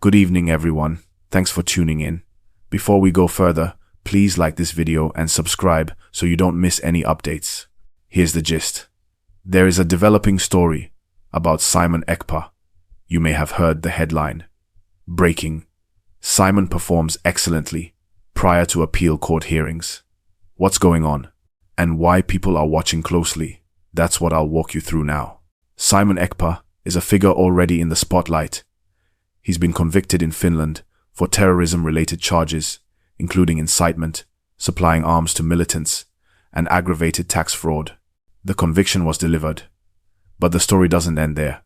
Good evening, everyone. Thanks for tuning in. Before we go further, please like this video and subscribe so you don't miss any updates. Here's the gist. There is a developing story about Simon Ekpa. You may have heard the headline. Breaking. Simon performs excellently prior to appeal court hearings. What's going on? And why people are watching closely? That's what I'll walk you through now. Simon Ekpa is a figure already in the spotlight. He's been convicted in Finland for terrorism-related charges, including incitement, supplying arms to militants, and aggravated tax fraud. The conviction was delivered. But the story doesn't end there.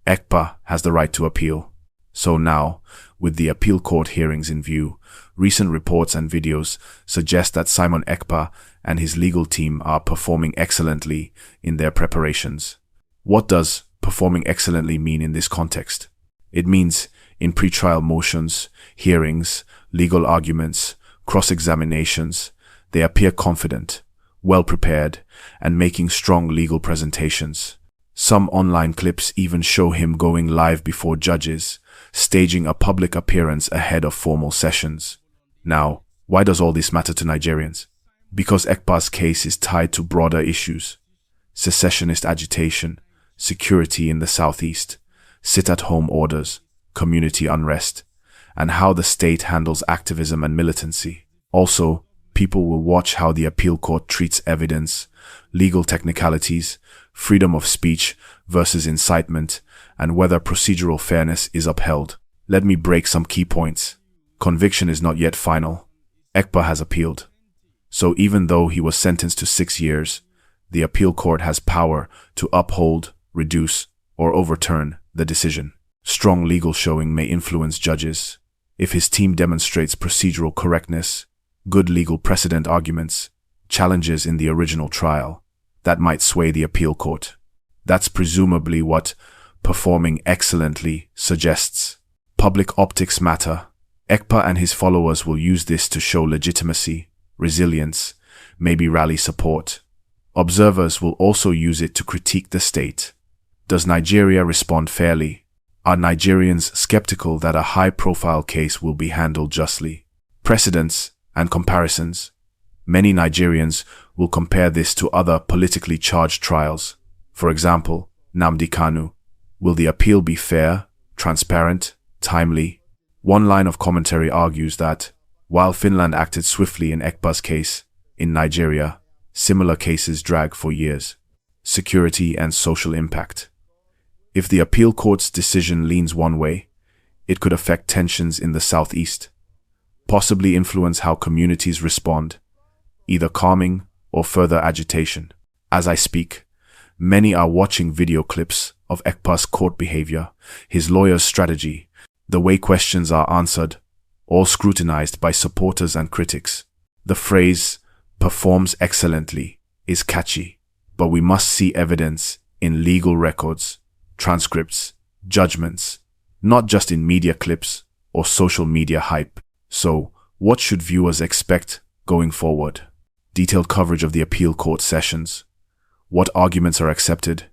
Ekpa has the right to appeal. So now, with the appeal court hearings in view, recent reports and videos suggest that Simon Ekpa and his legal team are performing excellently in their preparations. What does performing excellently mean in this context? It means in pretrial motions, hearings, legal arguments, cross-examinations, they appear confident, well-prepared, and making strong legal presentations. Some online clips even show him going live before judges, staging a public appearance ahead of formal sessions. Now, why does all this matter to Nigerians? Because Ekpa's case is tied to broader issues: secessionist agitation, security in the southeast, sit-at-home orders, community unrest, and how the state handles activism and militancy. Also, people will watch how the appeal court treats evidence, legal technicalities, freedom of speech versus incitement, and whether procedural fairness is upheld. Let me break some key points. Conviction is not yet final. Ekpa has appealed. So even though he was sentenced to 6 years, the appeal court has power to uphold, reduce, or overturn the decision. Strong legal showing may influence judges. If his team demonstrates procedural correctness, good legal precedent arguments, challenges in the original trial, that might sway the appeal court. That's presumably what performing excellently suggests. Public optics matter. Ekpa and his followers will use this to show legitimacy, resilience, maybe rally support. Observers will also use it to critique the state. Does Nigeria respond fairly? Are Nigerians skeptical that a high-profile case will be handled justly? Precedents and comparisons. Many Nigerians will compare this to other politically charged trials. For example, Nnamdi Kanu. Will the appeal be fair, transparent, timely? One line of commentary argues that, while Finland acted swiftly in Ekpa's case, in Nigeria, similar cases drag for years. Security and social impact. If the appeal court's decision leans one way, it could affect tensions in the southeast, possibly influence how communities respond, either calming or further agitation. As I speak, many are watching video clips of Ekpa's court behavior, his lawyer's strategy, the way questions are answered, all scrutinized by supporters and critics. The phrase, "performs excellently," is catchy, but we must see evidence in legal records, transcripts, judgments, not just in media clips or social media hype. So, what should viewers expect going forward? Detailed coverage of the appeal court sessions. What arguments are accepted?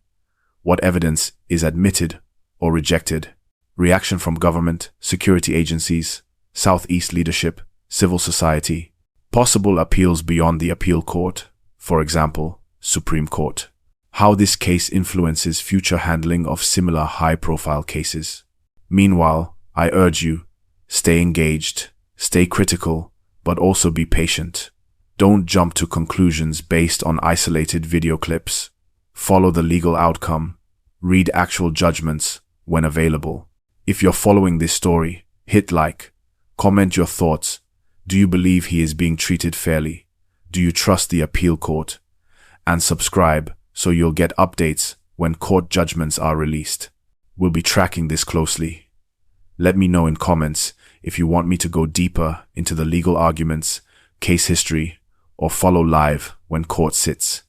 What evidence is admitted or rejected? Reaction from government, security agencies, Southeast leadership, civil society. Possible appeals beyond the appeal court, for example, Supreme Court. How this case influences future handling of similar high-profile cases. Meanwhile, I urge you, stay engaged, stay critical, but also be patient. Don't jump to conclusions based on isolated video clips. Follow the legal outcome. Read actual judgments when available. If you're following this story, hit like. Comment your thoughts. Do you believe he is being treated fairly? Do you trust the appeal court? And subscribe so you'll get updates when court judgments are released. We'll be tracking this closely. Let me know in comments if you want me to go deeper into the legal arguments, case history, or follow live when court sits.